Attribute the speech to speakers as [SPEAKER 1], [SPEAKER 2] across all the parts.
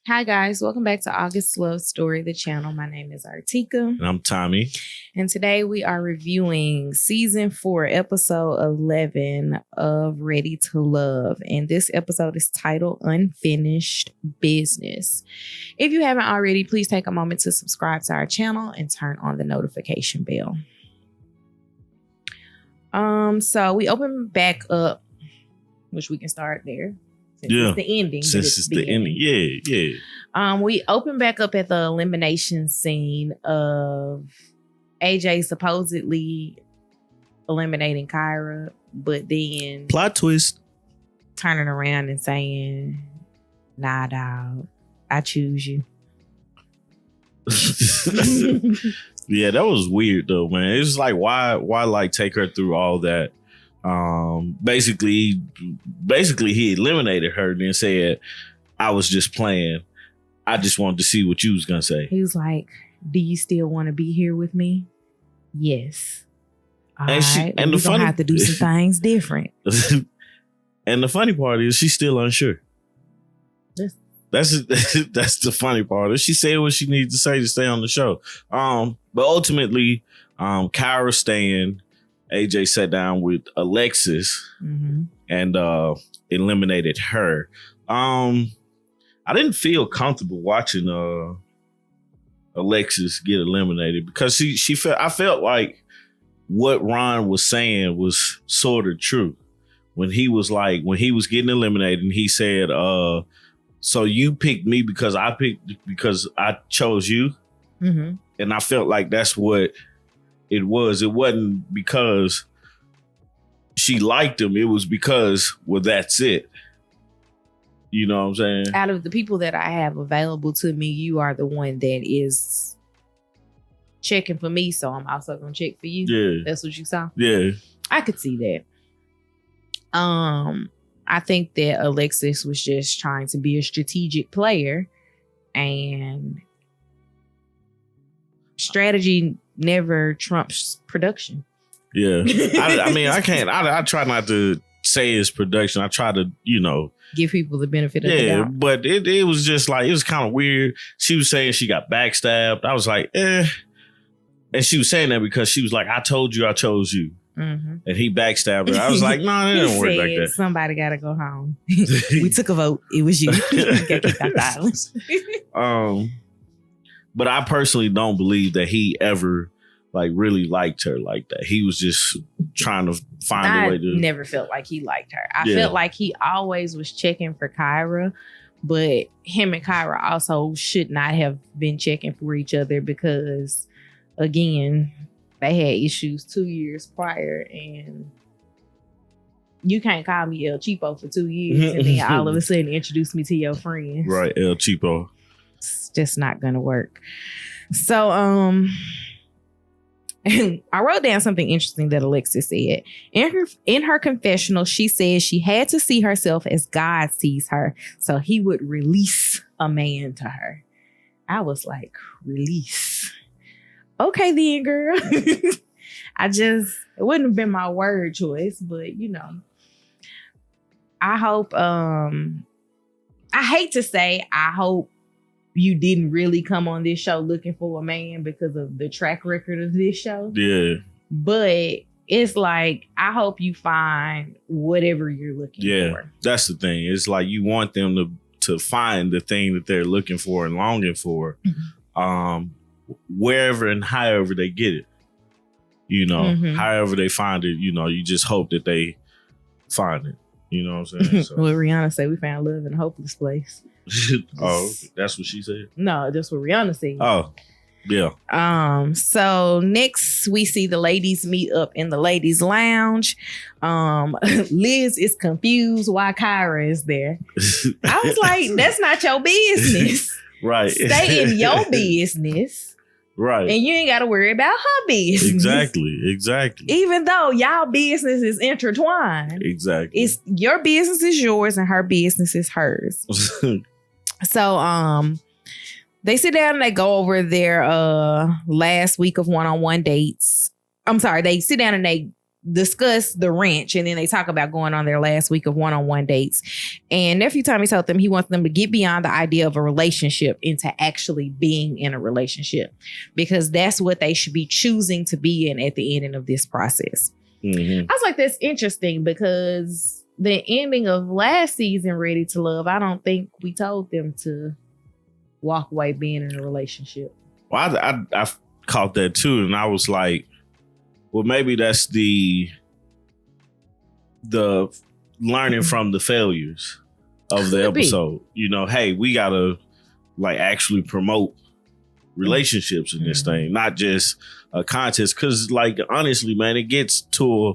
[SPEAKER 1] Hi guys, welcome back to August Love Story, the channel. My name is Artieka.
[SPEAKER 2] And I'm Tommy.
[SPEAKER 1] And today we are reviewing season 4, episode 11 of Ready to Love. And this episode is titled Unfinished Business. If you haven't already, please take a moment to subscribe to our channel and turn on the notification bell. So we open back up, which we can start there. Since it's the ending.
[SPEAKER 2] Since it's the ending. Yeah.
[SPEAKER 1] We open back up at the elimination scene of AJ supposedly eliminating Kyra, but then
[SPEAKER 2] plot twist,
[SPEAKER 1] turning around and saying, "Nah, dog, I choose you."
[SPEAKER 2] Yeah, that was weird though, man. It's like why like take her through all that? Basically he eliminated her and then said, I was just playing. I just wanted to see what you was gonna say.
[SPEAKER 1] He was like, do you still want to be here with me? Yes. All right. And we're gonna have to do some things different.
[SPEAKER 2] And the funny part is she's still unsure.
[SPEAKER 1] Yes.
[SPEAKER 2] That's the funny part. She said what she needs to say to stay on the show. But ultimately, Kyra staying. AJ sat down with Alexis and eliminated her. I didn't feel comfortable watching Alexis get eliminated because I felt like what Ron was saying was sort of true when he was getting eliminated and he said, so you picked me because I chose you. Mm-hmm. And I felt like that's what it was. It wasn't because she liked him. It was because, well, that's it. You know what I'm saying?
[SPEAKER 1] Out of the people that I have available to me, you are the one that is checking for me. So I'm also going to check for you.
[SPEAKER 2] Yeah.
[SPEAKER 1] That's what you saw?
[SPEAKER 2] Yeah.
[SPEAKER 1] I could see that. I think that Alexis was just trying to be a strategic player, and strategy never trumps production.
[SPEAKER 2] Yeah. I try not to say it's production. I try to,
[SPEAKER 1] give people the benefit of the doubt.
[SPEAKER 2] Yeah, but it was just like, it was kind of weird. She was saying she got backstabbed. I was like, eh. And she was saying that because she was like, I told you I chose you. Mm-hmm. And he backstabbed her. I was like, no, it didn't work like that.
[SPEAKER 1] Somebody got to go home. We took a vote. It was you. Got kicked out the island.
[SPEAKER 2] But I personally don't believe that he ever really liked her like that. He was just trying to find a way to.
[SPEAKER 1] I never felt like he liked her. I felt like he always was checking for Kyra, but him and Kyra also should not have been checking for each other because, again, they had issues 2 years prior, and you can't call me El Cheapo for 2 years and then all of a sudden introduce me to your friends.
[SPEAKER 2] Right, El Cheapo.
[SPEAKER 1] It's just not gonna work. So I wrote down something interesting that Alexis said. In her confessional, she said she had to see herself as God sees her, so he would release a man to her. I was like, release. Okay then, girl. It wouldn't have been my word choice, but I hope, I hate to say, I hope you didn't really come on this show looking for a man because of the track record of this show.
[SPEAKER 2] Yeah.
[SPEAKER 1] But it's like, I hope you find whatever you're looking for.
[SPEAKER 2] Yeah, that's the thing. It's like you want them to find the thing that they're looking for and longing for, wherever and however they get it. However they find it, you just hope that they find it. You know what I'm saying? So.
[SPEAKER 1] What Rihanna said, we found love in a hopeless place.
[SPEAKER 2] Oh, that's what she said?
[SPEAKER 1] No, that's what Rihanna said.
[SPEAKER 2] Oh, yeah.
[SPEAKER 1] So next we see the ladies meet up in the ladies' lounge. Liz is confused why Kyra is there. I was like, that's not your business.
[SPEAKER 2] Right.
[SPEAKER 1] Stay in your business.
[SPEAKER 2] Right.
[SPEAKER 1] And you ain't got to worry about her business.
[SPEAKER 2] Exactly.
[SPEAKER 1] Even though y'all business is intertwined.
[SPEAKER 2] Exactly.
[SPEAKER 1] It's your business is yours and her business is hers. So they sit down and they go over their last week of one-on-one dates. I'm sorry, they sit down and they discuss the ranch, and then they talk about going on their last week of one-on-one dates. And Nephew Tommy told them he wants them to get beyond the idea of a relationship into actually being in a relationship, because that's what they should be choosing to be in at the ending of this process. I was like, that's interesting, because the ending of last season, Ready to Love, I don't think we told them to walk away being in a relationship.
[SPEAKER 2] Well, I caught that too, and I was like, well, maybe that's the learning from the failures of the episode. You know, hey, we gotta like actually promote relationships in this thing, not just a contest. Because, like, honestly, man, it gets to a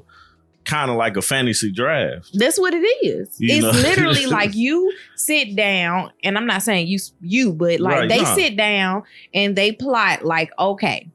[SPEAKER 2] kind of like a fantasy draft.
[SPEAKER 1] That's what it is. It's literally like you sit down, and I'm not saying you, but like they sit down and they plot like, okay,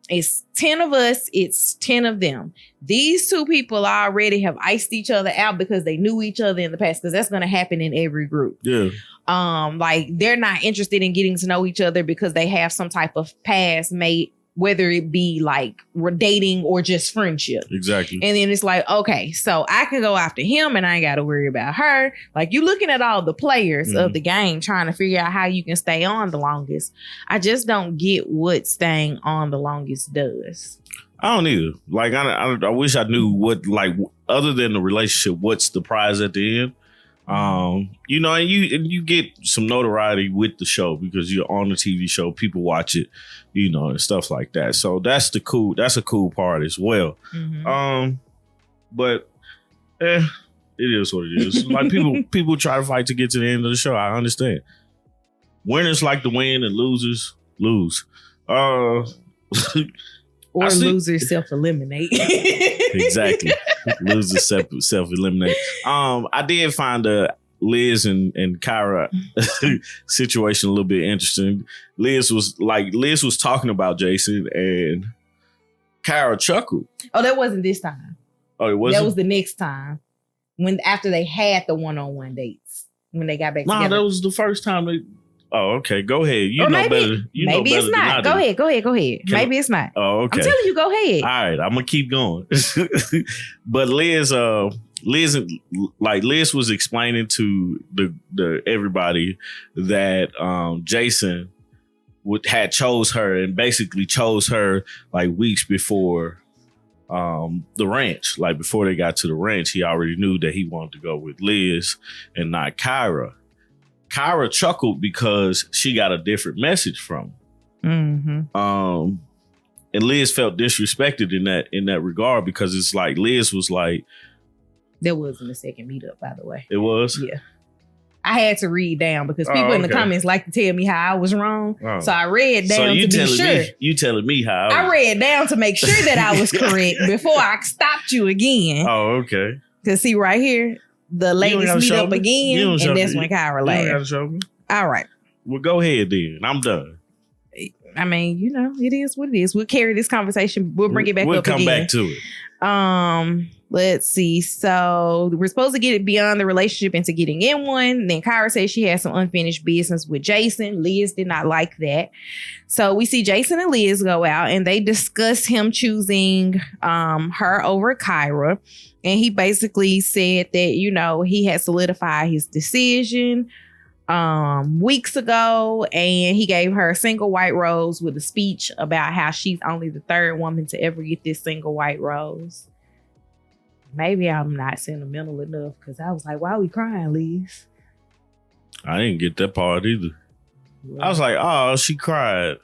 [SPEAKER 1] it's 10 of us, it's 10 of them. These two people already have iced each other out because they knew each other in the past, because that's going to happen in every group.
[SPEAKER 2] Yeah.
[SPEAKER 1] Like they're not interested in getting to know each other because they have some type of past mate, whether it be like dating or just friendship.
[SPEAKER 2] Exactly.
[SPEAKER 1] And then it's like, okay, so I can go after him and I ain't got to worry about her. Like, you looking at all the players of the game trying to figure out how you can stay on the longest. I just don't get what staying on the longest does.
[SPEAKER 2] I don't either. Like, I wish I knew what, like, other than the relationship, what's the prize at the end. You know, and you get some notoriety with the show because you're on the TV show, people watch it, you know, and stuff like that. So that's a cool part as well. But it is what it is. Like people try to fight to get to the end of the show. I understand. Winners like to win and losers lose. Or
[SPEAKER 1] losers self-eliminate.
[SPEAKER 2] Exactly. Losers self-eliminate. I did find Liz and Kyra situation a little bit interesting. Liz was talking about Jason, and Kyra chuckled. Oh,
[SPEAKER 1] that wasn't this time.
[SPEAKER 2] Oh, it wasn't?
[SPEAKER 1] That was the next time. After they had the one-on-one dates. When they got back together.
[SPEAKER 2] That was the first time they... Oh, okay. Go ahead. You know better.
[SPEAKER 1] Maybe it's not. Go ahead. Maybe it's not.
[SPEAKER 2] Oh, okay.
[SPEAKER 1] I'm telling you, go ahead.
[SPEAKER 2] All right. I'm gonna keep going. But Liz was explaining to the everybody that Jason had chose her, and basically chose her like weeks before the ranch. Like before they got to the ranch, he already knew that he wanted to go with Liz and not Kyra. Kyra chuckled because she got a different message from him. And Liz felt disrespected in that regard, because it's like Liz was like,
[SPEAKER 1] that wasn't the second meetup, by the way.
[SPEAKER 2] It was?
[SPEAKER 1] Yeah. I had to read down because people in the comments like to tell me how I was wrong. So I read down to be sure.
[SPEAKER 2] You telling me how
[SPEAKER 1] I read down to make sure that I was correct before I stopped you again.
[SPEAKER 2] Oh, okay.
[SPEAKER 1] Because see right here, the ladies meet up again, and that's when Kyra laughed. All right.
[SPEAKER 2] Well, go ahead then. I'm done.
[SPEAKER 1] I mean, you know, it is what it is. We'll carry this conversation. We'll bring it back up again.
[SPEAKER 2] We'll come back to it.
[SPEAKER 1] Let's see. So we're supposed to get it beyond the relationship into getting in one. Then Kyra says she has some unfinished business with Jason. Liz did not like that. So we see Jason and Liz go out and they discuss him choosing her over Kyra. And he basically said that, you know, he had solidified his decision weeks ago, and he gave her a single white rose with a speech about how she's only the third woman to ever get this single white rose. Maybe I'm not sentimental enough, because I was like, why are we crying, Liz?
[SPEAKER 2] I didn't get that part either. Yeah. I was like, oh, she cried.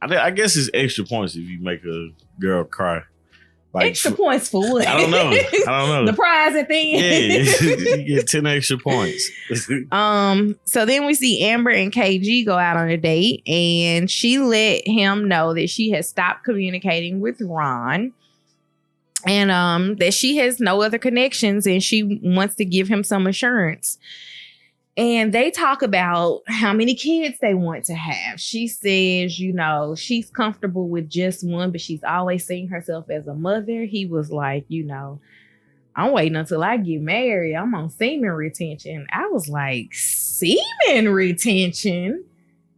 [SPEAKER 2] I guess it's extra points if you make a girl cry.
[SPEAKER 1] Like, extra points for what?
[SPEAKER 2] I don't know.
[SPEAKER 1] The prize at the end.
[SPEAKER 2] Yeah, you get 10 extra points.
[SPEAKER 1] So then we see Amber and KG go out on a date, and she let him know that she has stopped communicating with Ron, and that she has no other connections, and she wants to give him some assurance. And they talk about how many kids they want to have. She says, you know, she's comfortable with just one, but she's always seen herself as a mother. He was like, you know, I'm waiting until I get married. I'm on semen retention. I was like, semen retention?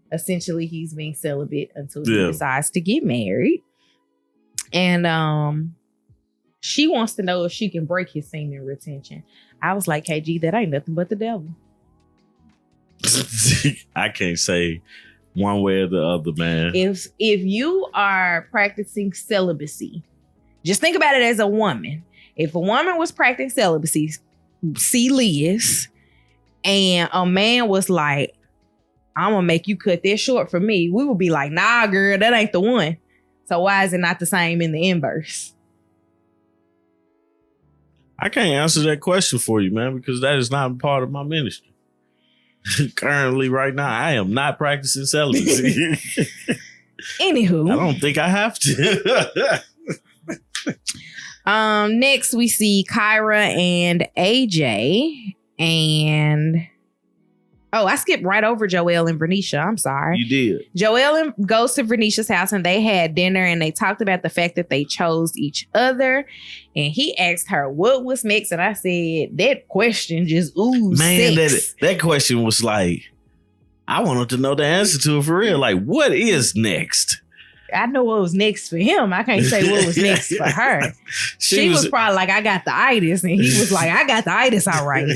[SPEAKER 1] Essentially, he's being celibate until he decides to get married. And She wants to know if she can break his semen retention. I was like, KG, that ain't nothing but the devil.
[SPEAKER 2] I can't say one way or the other, man.
[SPEAKER 1] If you are practicing celibacy, just think about it as a woman. If a woman was practicing celibacy, see Liz, and a man was like, I'm gonna make you cut that short for me, we would be like, nah, girl, that ain't the one. So why is it not the same in the inverse?
[SPEAKER 2] I can't answer that question for you, man, because that is not part of my ministry. Currently, right now, I am not practicing celibacy.
[SPEAKER 1] Anywho.
[SPEAKER 2] I don't think I have to.
[SPEAKER 1] Next, we see Kyra and AJ. And... oh, I skipped right over Joelle and Vernisha. I'm sorry.
[SPEAKER 2] You did.
[SPEAKER 1] Joelle goes to Vernisha's house and they had dinner and they talked about the fact that they chose each other. And he asked her what was next. And I said, that question just oozed sex.
[SPEAKER 2] That question was like, I wanted to know the answer to it for real. Like, what is next?
[SPEAKER 1] I know what was next for him. I can't say what was next for her. She was probably like, I got the itis. And he was like, I got the itis, all right.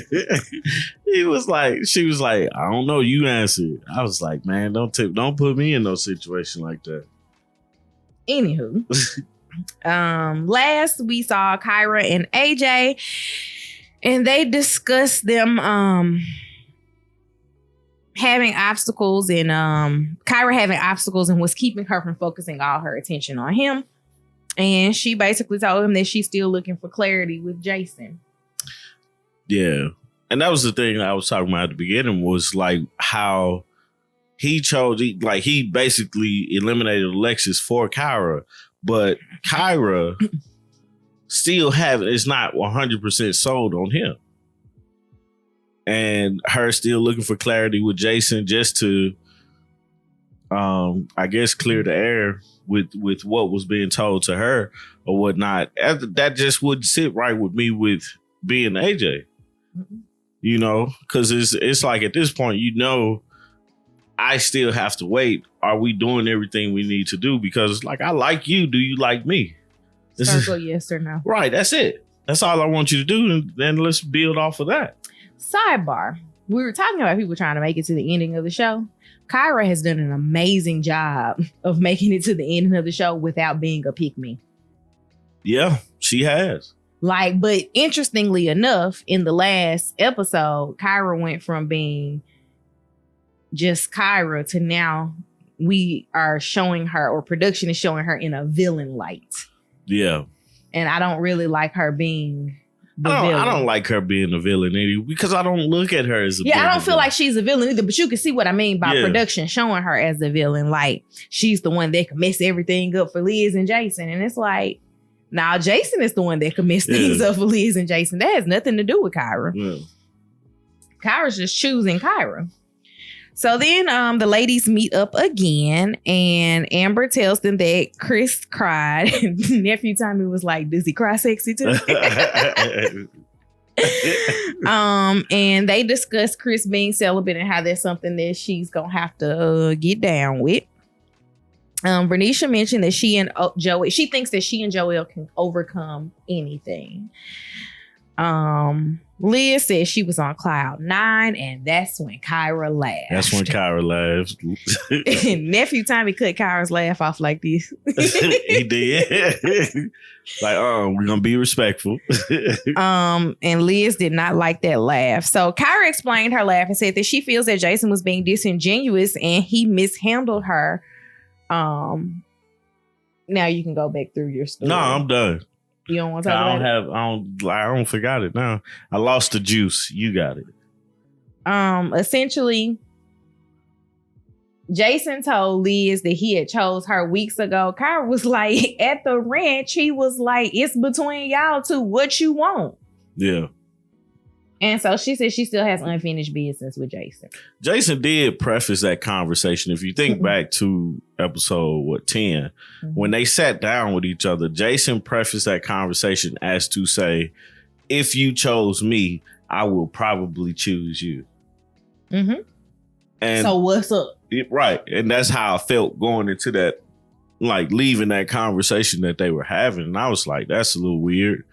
[SPEAKER 2] She was like, I don't know, you answered. I was like, man, don't put me in no situation like that.
[SPEAKER 1] Anywho. Last we saw Kyra and AJ. And they discussed them having obstacles and Kyra having obstacles and was keeping her from focusing all her attention on him. And she basically told him that she's still looking for clarity with Jason.
[SPEAKER 2] Yeah. And that was the thing I was talking about at the beginning, was like how he basically eliminated Alexis for Kyra, but Kyra still is not 100% sold on him. And her still looking for clarity with Jason just to, I guess, clear the air with what was being told to her or whatnot. That just wouldn't sit right with me with being AJ. Mm-hmm. You know, because it's like at this point, you know, I still have to wait. Are we doing everything we need to do? Because like, I like you. Do you like me?
[SPEAKER 1] Circle yes or no.
[SPEAKER 2] Right. That's it. That's all I want you to do. And then let's build off of that.
[SPEAKER 1] Sidebar. We were talking about people trying to make it to the ending of the show. Kyra has done an amazing job of making it to the ending of the show without being a pick-me.
[SPEAKER 2] Yeah, she has.
[SPEAKER 1] Like, but interestingly enough, in the last episode, Kyra went from being just Kyra to now we are showing her, or production is showing her in a villain light. Yeah. And I don't really like her being the villain.
[SPEAKER 2] I don't like her being a villain either, because I don't look at her as a villain.
[SPEAKER 1] Yeah, I don't feel like she's a villain either, but you can see what I mean by production showing her as a villain. Like, she's the one that can mess everything up for Liz and Jason. And it's like, now Jason is the one that can mess things up for Liz and Jason. That has nothing to do with Kyra. Yeah. Kyra's just choosing Kyra. So then the ladies meet up again, and Amber tells them that Chris cried. Nephew Tommy was like, does he cry sexy too? And they discuss Chris being celibate and how that's something that she's gonna have to get down with. Vernisha mentioned that she thinks that she and Joelle can overcome anything. Liz said she was on cloud 9, and that's when Kyra laughed.
[SPEAKER 2] That's when Kyra laughed.
[SPEAKER 1] Nephew Tommy cut Kyra's laugh off like this.
[SPEAKER 2] He did. Like, we're gonna be respectful.
[SPEAKER 1] And Liz did not like that laugh. So Kyra explained her laugh and said that she feels that Jason was being disingenuous and he mishandled her. Now you can go back through your story.
[SPEAKER 2] No, I'm done.
[SPEAKER 1] You don't want to talk about it?
[SPEAKER 2] I don't forgot it now. I lost the juice. You got it.
[SPEAKER 1] Essentially, Jason told Liz that he had chose her weeks ago. Kyra was like, at the ranch, he was like, it's between y'all two. What you want? Yeah. And so she said she still has unfinished business with Jason.
[SPEAKER 2] Jason did preface that conversation. If you think back to episode 10, when they sat down with each other, Jason prefaced that conversation as to say, if you chose me, I will probably choose you. Mm-hmm. And
[SPEAKER 1] so what's up?
[SPEAKER 2] Right. And that's how I felt going into that like leaving that conversation that they were having. And I was like, that's a little weird.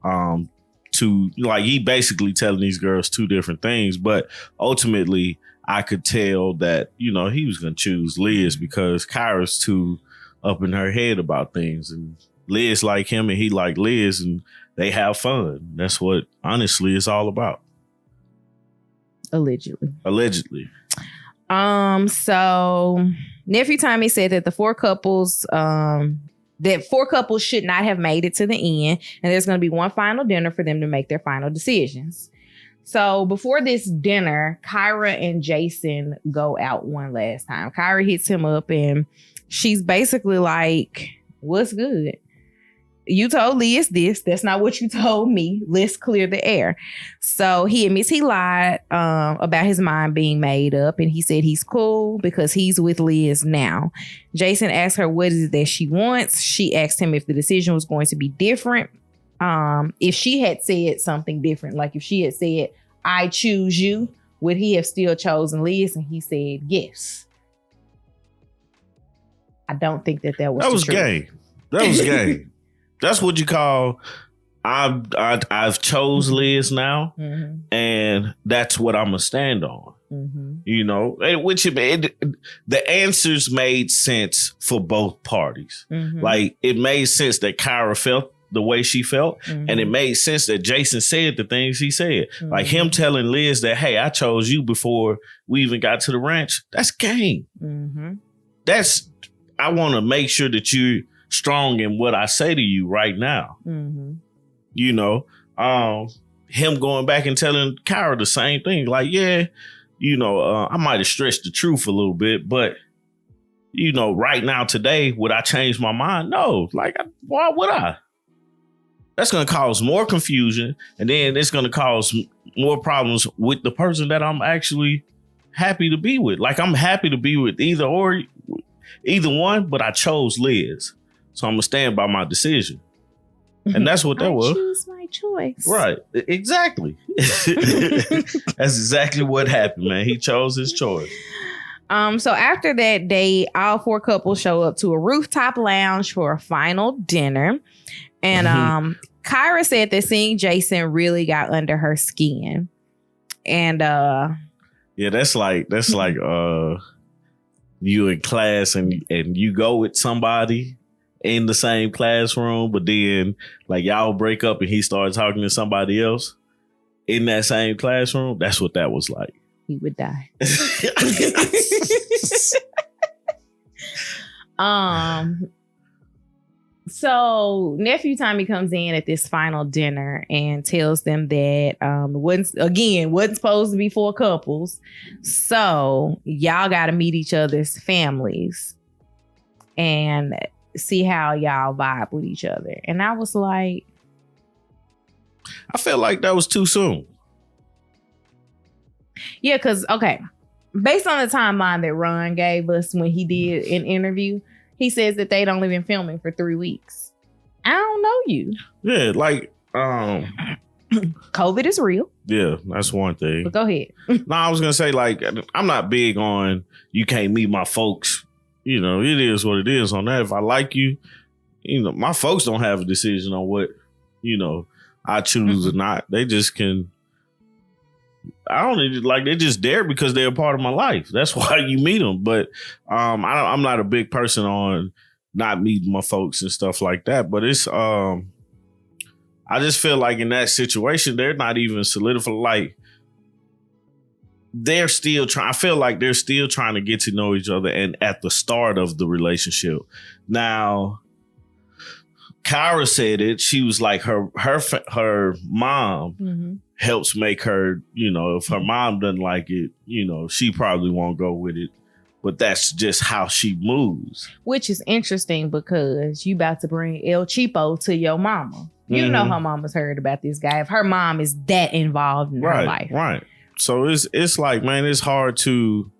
[SPEAKER 2] To like, he basically telling these girls two different things, but ultimately I could tell that, you know, he was going to choose Liz because Kyra's too up in her head about things, and Liz like him and he like Liz, and they have fun. That's what honestly it's all about.
[SPEAKER 1] Allegedly.
[SPEAKER 2] So
[SPEAKER 1] Nephew Tommy said that the four couples should not have made it to the end, and there's going to be one final dinner for them to make their final decisions. So before this dinner, Kyra and Jason go out one last time. Kyra hits him up and she's basically like, what's good? You told Liz this. That's not what you told me. Let's clear the air. So he admits he lied about his mind being made up. And he said he's cool because he's with Liz now. Jason asked her what is it that she wants. She asked him if the decision was going to be different. If she had said something different, like if she had said, I choose you, would he have still chosen Liz? And he said, yes. I don't think that was
[SPEAKER 2] gay. That was gay. That's what you call I've chose Liz now, mm-hmm. and that's what I'm gonna stand on. Mm-hmm. You know, the answers made sense for both parties. Mm-hmm. Like it made sense that Kyra felt the way she felt, mm-hmm. and it made sense that Jason said the things he said. Mm-hmm. Like him telling Liz that, hey, I chose you before we even got to the ranch. That's game. Mm-hmm. I want to make sure that you're strong in what I say to you right now. Mm-hmm. You know, him going back and telling Kyra the same thing. Like, yeah, you know, I might have stretched the truth a little bit, but, you know, right now, today, would I change my mind? No. Like, why would I? That's going to cause more confusion. And then it's going to cause more problems with the person that I'm actually happy to be with. Like, I'm happy to be with either one, but I chose Liz. So I'm going to stand by my decision. And that's what that was. I choose my choice. Right. Exactly. That's exactly what happened, man. He chose his choice.
[SPEAKER 1] So after that day, all four couples show up to a rooftop lounge for a final dinner. And Kyra said that seeing Jason really got under her skin. And
[SPEAKER 2] yeah, that's like you in class and you go with somebody in the same classroom, but then like y'all break up and he started talking to somebody else in that same classroom. That's what that was like.
[SPEAKER 1] He would die. So nephew Tommy comes in at this final dinner and tells them that wasn't supposed to be four couples. So y'all got to meet each other's families and see how y'all vibe with each other. And I was like,
[SPEAKER 2] I felt like that was too soon.
[SPEAKER 1] Yeah, because, okay, based on the timeline that Ron gave us when he did an interview, he says that they'd only been filming for 3 weeks. I don't know you.
[SPEAKER 2] Yeah, like,
[SPEAKER 1] COVID is real.
[SPEAKER 2] Yeah, that's one thing.
[SPEAKER 1] But go ahead.
[SPEAKER 2] No, I was going to say, like, I'm not big on you can't meet my folks. You know, it is what it is on that. If I like you, you know, my folks don't have a decision on what, you know, I choose or not. They just can. I don't need like they're just there because they're a part of my life. That's why you meet them. But I'm not a big person on not meeting my folks and stuff like that. But it's I just feel like in that situation, they're not even solidified. Like they're still trying. I feel like they're still trying to get to know each other and at the start of the relationship. Now, Kyra said it. She was like her mom helps make her, you know, if her mom doesn't like it, you know, she probably won't go with it. But that's just how she moves.
[SPEAKER 1] Which is interesting because you about to bring El Cheapo to your mama. You know her mama's heard about this guy. If her mom is that involved in her life. Right.
[SPEAKER 2] So it's like, man, it's hard to,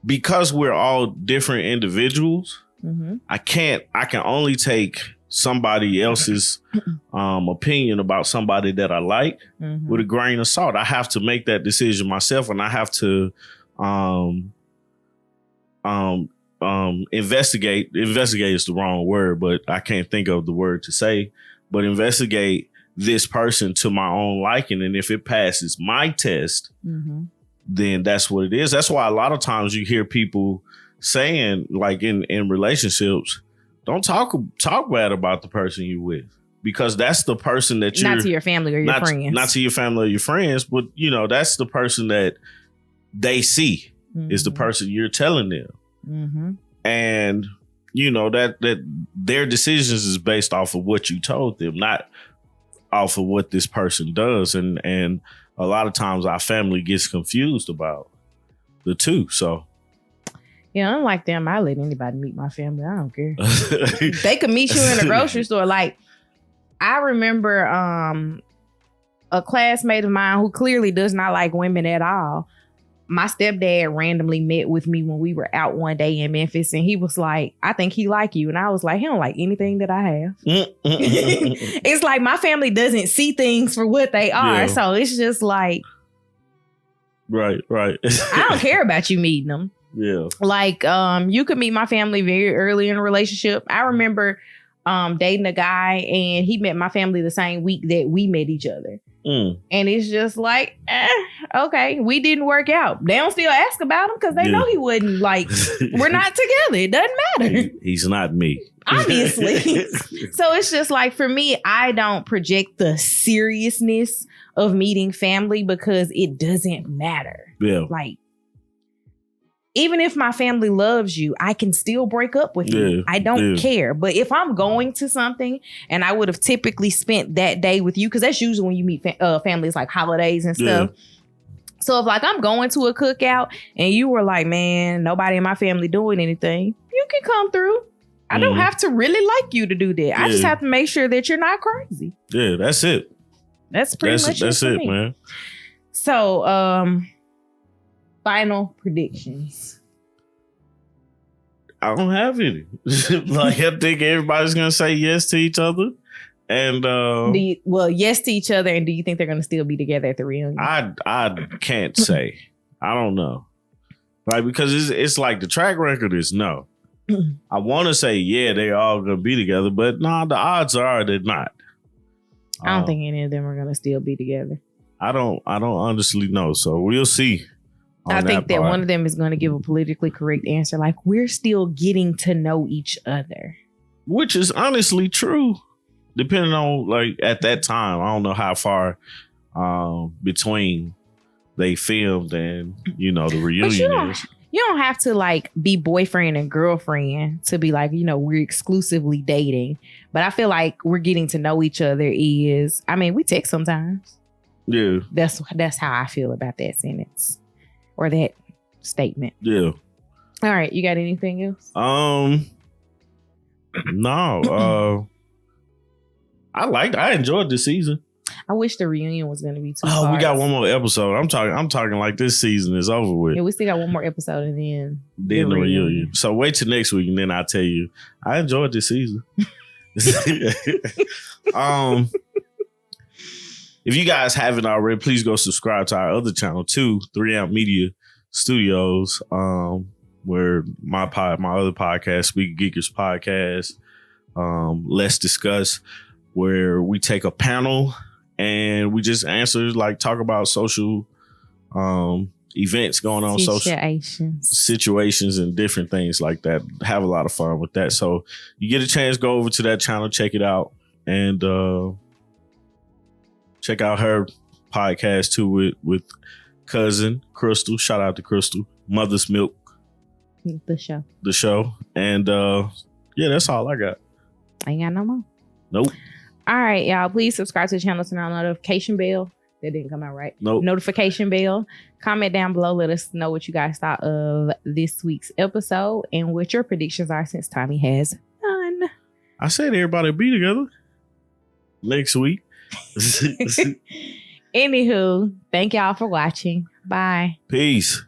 [SPEAKER 2] because we're all different individuals. I can only take somebody else's opinion about somebody that I like with a grain of salt. I have to make that decision myself, and I have to investigate is the wrong word, but I can't think of the word to say, but investigate this person to my own liking. And if it passes my test, then that's what it is. That's why a lot of times you hear people saying, like in relationships, don't talk bad about the person you're with, because that's the person that you're
[SPEAKER 1] not to your family or your friends. Not
[SPEAKER 2] to your family or your friends, but that's the person that they see is the person you're telling them. And that their decisions is based off of what you told them, not off of what this person does. And a lot of times our family gets confused about the two. So
[SPEAKER 1] yeah, unlike them, I let anybody meet my family. I don't care. They could meet you in the grocery store. Like, I remember a classmate of mine who clearly does not like women at all. My stepdad randomly met with me when we were out one day in Memphis, and he was like, I think he like you. And I was like, he don't like anything that I have. It's like my family doesn't see things for what they are. Yeah. So it's just like,
[SPEAKER 2] right.
[SPEAKER 1] I don't care about you meeting them.
[SPEAKER 2] Yeah.
[SPEAKER 1] Like, you could meet my family very early in a relationship. I remember dating a guy, and he met my family the same week that we met each other. And it's just like, okay, we didn't work out. They don't still ask about him because they know he wouldn't, like, we're not together. It doesn't matter.
[SPEAKER 2] He's not me.
[SPEAKER 1] Obviously. So it's just like, for me, I don't project the seriousness of meeting family because it doesn't matter.
[SPEAKER 2] Yeah.
[SPEAKER 1] Like, even if my family loves you, I can still break up with you. I don't care. But if I'm going to something and I would have typically spent that day with you, because that's usually when you meet families, like holidays and stuff. Yeah. So if, like, I'm going to a cookout and you were like, man, nobody in my family doing anything, you can come through. I don't have to really like you to do that. I just have to make sure that you're not crazy.
[SPEAKER 2] Yeah, that's it.
[SPEAKER 1] That's pretty much
[SPEAKER 2] that's it, man.
[SPEAKER 1] So, final predictions.
[SPEAKER 2] I don't have any. Like, I think everybody's gonna say yes to each other, and
[SPEAKER 1] yes to each other. And do you think they're gonna still be together at the reunion?
[SPEAKER 2] I can't say. I don't know. Like, because it's like the track record is no. I want to say they're all gonna be together, but the odds are they're not.
[SPEAKER 1] I don't think any of them are gonna still be together.
[SPEAKER 2] I don't honestly know. So we'll see.
[SPEAKER 1] I think that one of them is going to give a politically correct answer, like, we're still getting to know each other.
[SPEAKER 2] Which is honestly true, depending on, like, at that time. I don't know how far between they filmed and, the reunion is.
[SPEAKER 1] You don't have to, like, be boyfriend and girlfriend to be like, we're exclusively dating. But I feel like we're getting to know each other is, I mean, we text sometimes.
[SPEAKER 2] Yeah.
[SPEAKER 1] That's how I feel about that sentence. Or that statement.
[SPEAKER 2] Yeah.
[SPEAKER 1] All right. You got anything else?
[SPEAKER 2] No. I enjoyed this season.
[SPEAKER 1] I wish the reunion was going to be 2 parts.
[SPEAKER 2] Oh, we got one more episode. I'm talking like this season is over with.
[SPEAKER 1] Yeah, we still got one more episode and then
[SPEAKER 2] the reunion. So wait till next week and then I'll tell you. I enjoyed this season. If you guys haven't already, please go subscribe to our other channel too, 3Amp Media Studios, where my other podcast, Speak Geekers Podcast, Let's Discuss, where we take a panel and we just answer, like, talk about social events going on, social situations and different things like that. Have a lot of fun with that. So you get a chance, go over to that channel, check it out, and check out her podcast too with cousin Crystal. Shout out to Crystal. Mother's Milk.
[SPEAKER 1] The
[SPEAKER 2] show. And that's all I got.
[SPEAKER 1] I ain't got no more.
[SPEAKER 2] Nope.
[SPEAKER 1] All right, y'all. Please subscribe to the channel, turn on the notification bell. That didn't come out right.
[SPEAKER 2] Nope.
[SPEAKER 1] Notification bell. Comment down below. Let us know what you guys thought of this week's episode and what your predictions are since Tommy has none.
[SPEAKER 2] I said everybody be together next week.
[SPEAKER 1] Anywho, thank y'all for watching. Bye.
[SPEAKER 2] Peace.